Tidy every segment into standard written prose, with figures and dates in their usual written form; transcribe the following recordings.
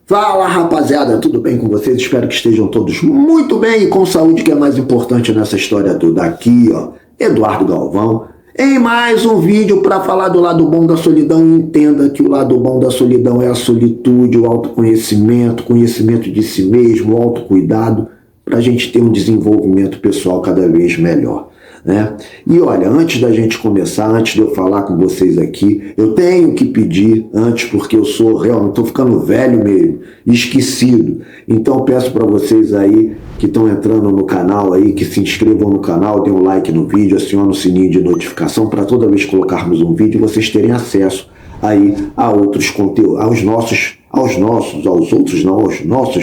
Fala, rapaziada, tudo bem com vocês? Espero que estejam todos muito bem e com saúde, que é mais importante nessa história toda. Aqui, ó, Eduardo Galvão, em mais um vídeo para falar do lado bom da solidão. Entenda que o lado bom da solidão é a solitude, o autoconhecimento, conhecimento de si mesmo, o autocuidado, para a gente ter um desenvolvimento pessoal cada vez melhor, né? E olha, antes da gente começar, antes de eu falar com vocês aqui, eu tenho que pedir antes, porque eu sou realmente, estou ficando velho mesmo, esquecido. Então peço para vocês aí que estão entrando no canal aí, que se inscrevam no canal, deem um like no vídeo, acionem o sininho de notificação para toda vez que colocarmos um vídeo vocês terem acesso aí a outros conteúdos, aos nossos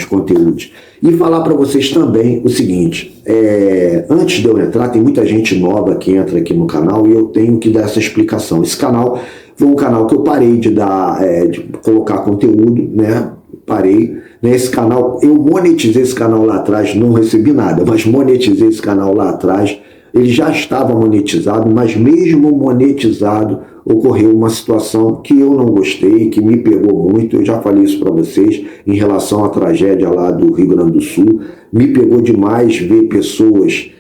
conteúdos. E falar para vocês também o seguinte, antes de eu entrar, tem muita gente nova que entra aqui no canal e eu tenho que dar essa explicação. Esse canal foi um canal que eu parei de colocar conteúdo, né? Parei. Nesse canal, eu monetizei esse canal lá atrás, não recebi nada, mas monetizei esse canal lá atrás. Ele já estava monetizado, mas mesmo monetizado, ocorreu uma situação que eu não gostei, que me pegou muito. Eu já falei isso para vocês em relação à tragédia lá do Rio Grande do Sul. Me pegou demais ver pessoas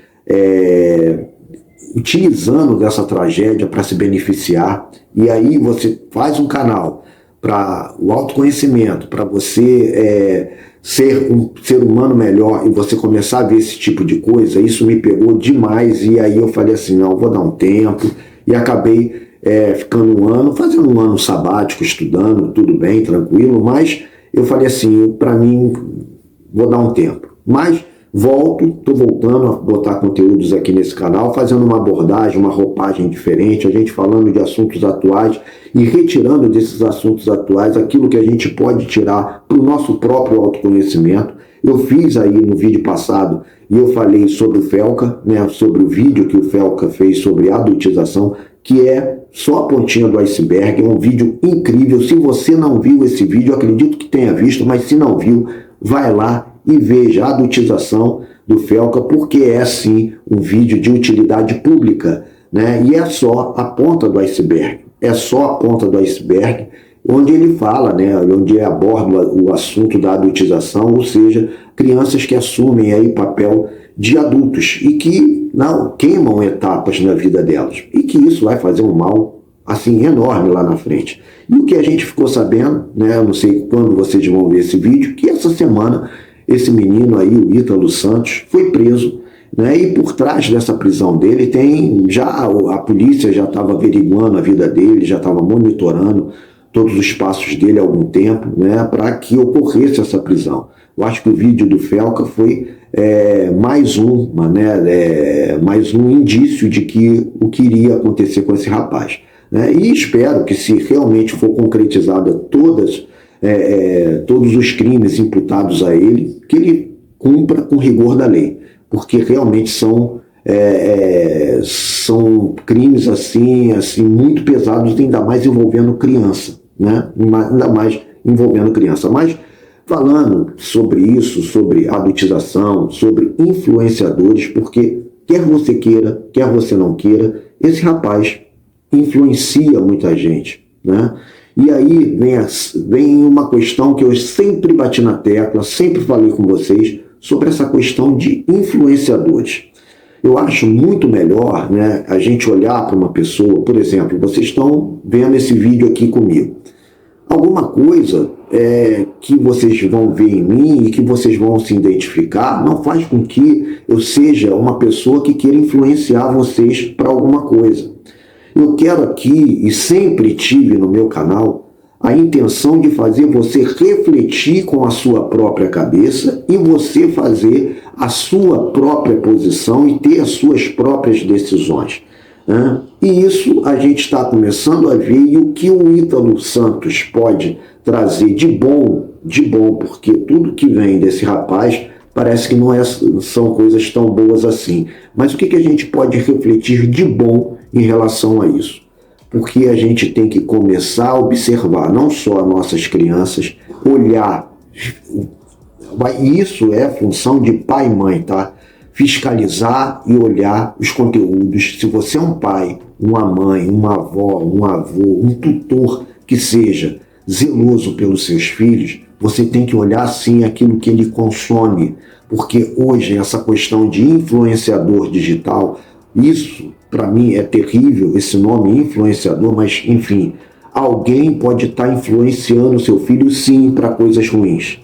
utilizando dessa tragédia para se beneficiar. E aí você faz um canal para o autoconhecimento, para você ser um ser humano melhor e você começar a ver esse tipo de coisa. Isso me pegou demais e aí eu falei assim, não, vou dar um tempo, e acabei ficando um ano, fazendo um ano sabático, estudando, tudo bem, tranquilo, mas eu falei assim, para mim, vou dar um tempo. Mas estou voltando a botar conteúdos aqui nesse canal, fazendo uma abordagem, uma roupagem diferente, a gente falando de assuntos atuais e retirando desses assuntos atuais aquilo que a gente pode tirar para o nosso próprio autoconhecimento. Eu fiz aí no vídeo passado e eu falei sobre o Felca, né, sobre o vídeo que o Felca fez sobre adultização, que é só a pontinha do iceberg, é um vídeo incrível. Se você não viu esse vídeo, eu acredito que tenha visto, mas se não viu, vai lá e veja a adultização do Felca, porque é sim um vídeo de utilidade pública, né? E é só a ponta do iceberg, é só a ponta do iceberg, onde ele fala, né, onde aborda o assunto da adultização, ou seja, crianças que assumem aí papel de adultos e que não queimam etapas na vida delas, e que isso vai fazer um mal assim enorme lá na frente. E o que a gente ficou sabendo, né, eu não sei quando vocês vão ver esse vídeo, que essa semana esse menino aí, o Ítalo Santos, foi preso, né? E por trás dessa prisão dele a polícia já estava averiguando a vida dele, já estava monitorando todos os passos dele há algum tempo, né, para que ocorresse essa prisão. Eu acho que o vídeo do Felca foi mais um indício de que o que iria acontecer com esse rapaz, né? E espero que, se realmente for concretizada todos os crimes imputados a ele, que ele cumpra com rigor da lei, porque realmente são crimes assim muito pesados, ainda mais envolvendo criança, né? Ainda mais envolvendo criança. Mas falando sobre isso, sobre adultização, sobre influenciadores, porque quer você queira, quer você não queira, esse rapaz influencia muita gente, né? E aí vem uma questão que eu sempre bati na tecla, sempre falei com vocês, sobre essa questão de influenciadores. Eu acho muito melhor, né, a gente olhar para uma pessoa, por exemplo, vocês estão vendo esse vídeo aqui comigo. Alguma coisa que vocês vão ver em mim e que vocês vão se identificar não faz com que eu seja uma pessoa que queira influenciar vocês para alguma coisa. Eu quero aqui, e sempre tive no meu canal, a intenção de fazer você refletir com a sua própria cabeça e você fazer a sua própria posição e ter as suas próprias decisões, né? E isso a gente está começando a ver, e o que o Ítalo Santos pode trazer de bom, porque tudo que vem desse rapaz parece que não são coisas tão boas assim. Mas o que a gente pode refletir de bom em relação a isso? Porque a gente tem que começar a observar não só as nossas crianças, olhar. E isso é função de pai e mãe, tá? Fiscalizar e olhar os conteúdos. Se você é um pai, uma mãe, uma avó, um avô, um tutor que seja zeloso pelos seus filhos, você tem que olhar sim aquilo que ele consome, porque hoje essa questão de influenciador digital, isso para mim é terrível, esse nome influenciador, mas enfim, alguém pode estar influenciando o seu filho sim para coisas ruins.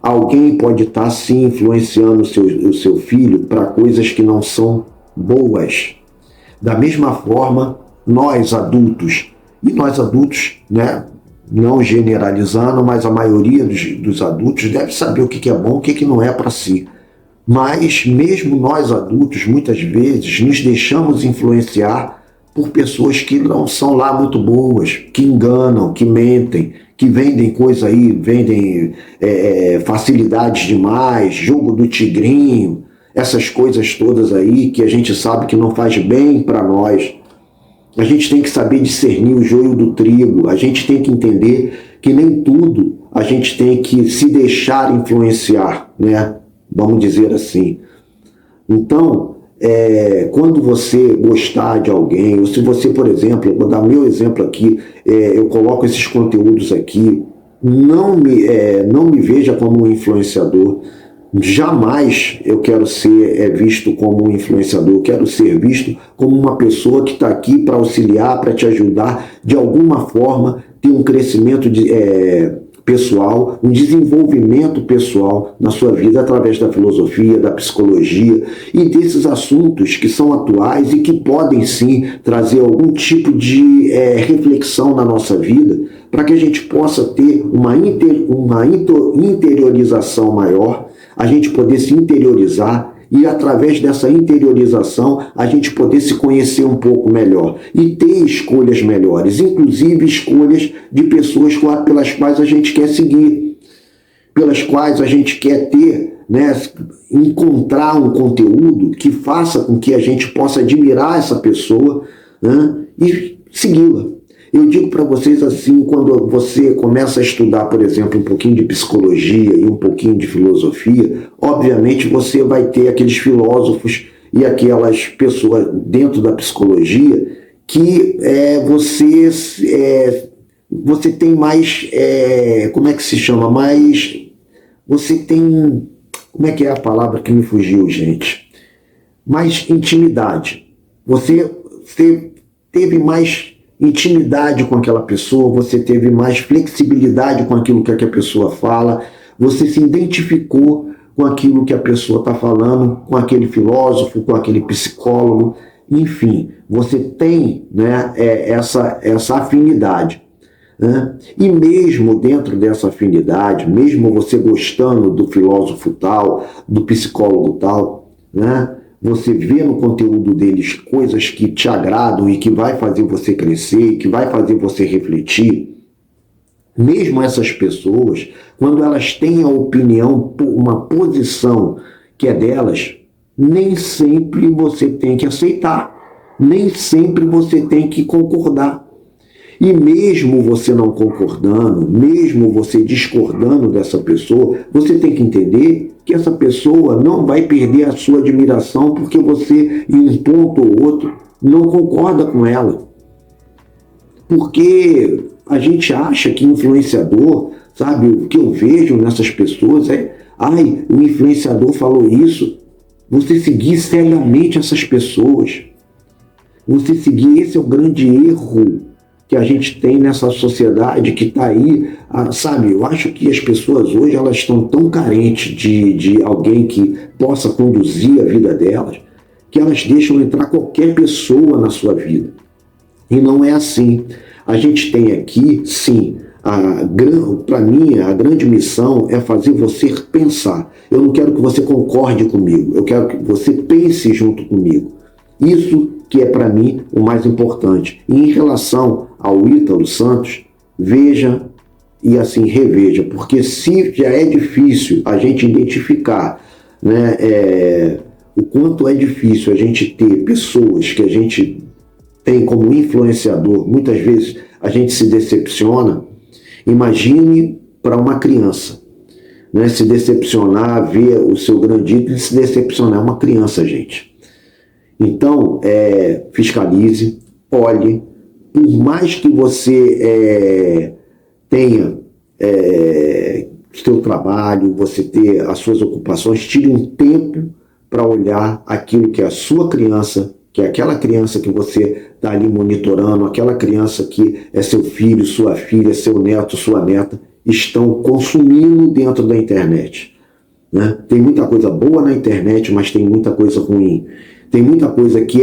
Alguém pode estar sim influenciando o seu filho para coisas que não são boas. Da mesma forma, nós adultos, né, não generalizando, mas a maioria dos adultos deve saber o que é bom, o que não é para si. Mas mesmo nós adultos, muitas vezes, nos deixamos influenciar por pessoas que não são lá muito boas, que enganam, que mentem, que vendem coisa aí, vendem facilidades demais, jogo do tigrinho, essas coisas todas aí que a gente sabe que não faz bem para nós. A gente tem que saber discernir o joio do trigo, a gente tem que entender que nem tudo a gente tem que se deixar influenciar, né? Vamos dizer assim. Então, quando você gostar de alguém, ou se você, por exemplo, vou dar meu exemplo aqui, eu coloco esses conteúdos aqui, não me veja como um influenciador. Jamais eu quero ser visto como um influenciador, eu quero ser visto como uma pessoa que está aqui para auxiliar, para te ajudar, de alguma forma, ter um crescimento pessoal, um desenvolvimento pessoal na sua vida através da filosofia, da psicologia e desses assuntos que são atuais e que podem sim trazer algum tipo de reflexão na nossa vida para que a gente possa ter uma interiorização maior, a gente poder se interiorizar e através dessa interiorização a gente poder se conhecer um pouco melhor e ter escolhas melhores, inclusive escolhas de pessoas pelas quais a gente quer seguir, pelas quais a gente quer ter, né, encontrar um conteúdo que faça com que a gente possa admirar essa pessoa, né, e segui-la. Eu digo para vocês assim, quando você começa a estudar, por exemplo, um pouquinho de psicologia e um pouquinho de filosofia, obviamente você vai ter aqueles filósofos e aquelas pessoas dentro da psicologia que você tem mais, como é que se chama? Você tem, como é que é a palavra que me fugiu, gente? Mais intimidade. Você teve mais intimidade com aquela pessoa, você teve mais flexibilidade com aquilo que a pessoa fala, você se identificou com aquilo que a pessoa está falando, com aquele filósofo, com aquele psicólogo, enfim, você tem, né, essa afinidade. Né? E mesmo dentro dessa afinidade, mesmo você gostando do filósofo tal, do psicólogo tal, né? Você vê no conteúdo deles coisas que te agradam e que vai fazer você crescer, que vai fazer você refletir. Mesmo essas pessoas, quando elas têm a opinião, uma posição que é delas, nem sempre você tem que aceitar, nem sempre você tem que concordar. E mesmo você não concordando, mesmo você discordando dessa pessoa, você tem que entender que essa pessoa não vai perder a sua admiração porque você, em um ponto ou outro, não concorda com ela. Porque a gente acha que influenciador, sabe, o que eu vejo nessas pessoas o influenciador falou isso. Você seguir cegamente essas pessoas. Você seguir, esse é o grande erro que a gente tem nessa sociedade que está aí, sabe? Eu acho que as pessoas hoje elas estão tão carentes de alguém que possa conduzir a vida delas, que elas deixam entrar qualquer pessoa na sua vida. E não é assim. A gente tem aqui, sim, para mim, a grande missão é fazer você pensar. Eu não quero que você concorde comigo, eu quero que você pense junto comigo. Isso que é para mim o mais importante. E em relação ao Ítalo Santos, veja e assim reveja, porque se já é difícil a gente identificar, né, o quanto é difícil a gente ter pessoas que a gente tem como influenciador, muitas vezes a gente se decepciona, imagine para uma criança, né, se decepcionar, ver o seu grande ídolo e se decepcionar, é uma criança, gente. Então, fiscalize, olhe, por mais que você tenha seu trabalho, você ter as suas ocupações, tire um tempo para olhar aquilo que a sua criança, que é aquela criança que você está ali monitorando, aquela criança que é seu filho, sua filha, seu neto, sua neta, estão consumindo dentro da internet. Né? Tem muita coisa boa na internet, mas tem muita coisa ruim. Tem muita coisa que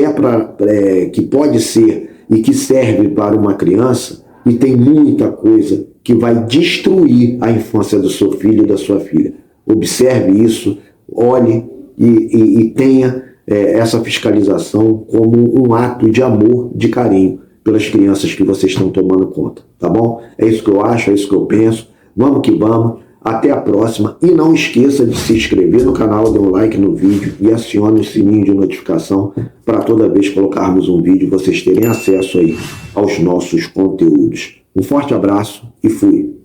que pode ser e que serve para uma criança, e tem muita coisa que vai destruir a infância do seu filho e da sua filha. Observe isso, olhe e tenha essa fiscalização como um ato de amor, de carinho pelas crianças que vocês estão tomando conta, tá bom? É isso que eu acho, é isso que eu penso. Vamos que vamos. Até a próxima. E não esqueça de se inscrever no canal, dar um like no vídeo e acione o sininho de notificação para toda vez que colocarmos um vídeo vocês terem acesso aí aos nossos conteúdos. Um forte abraço e fui!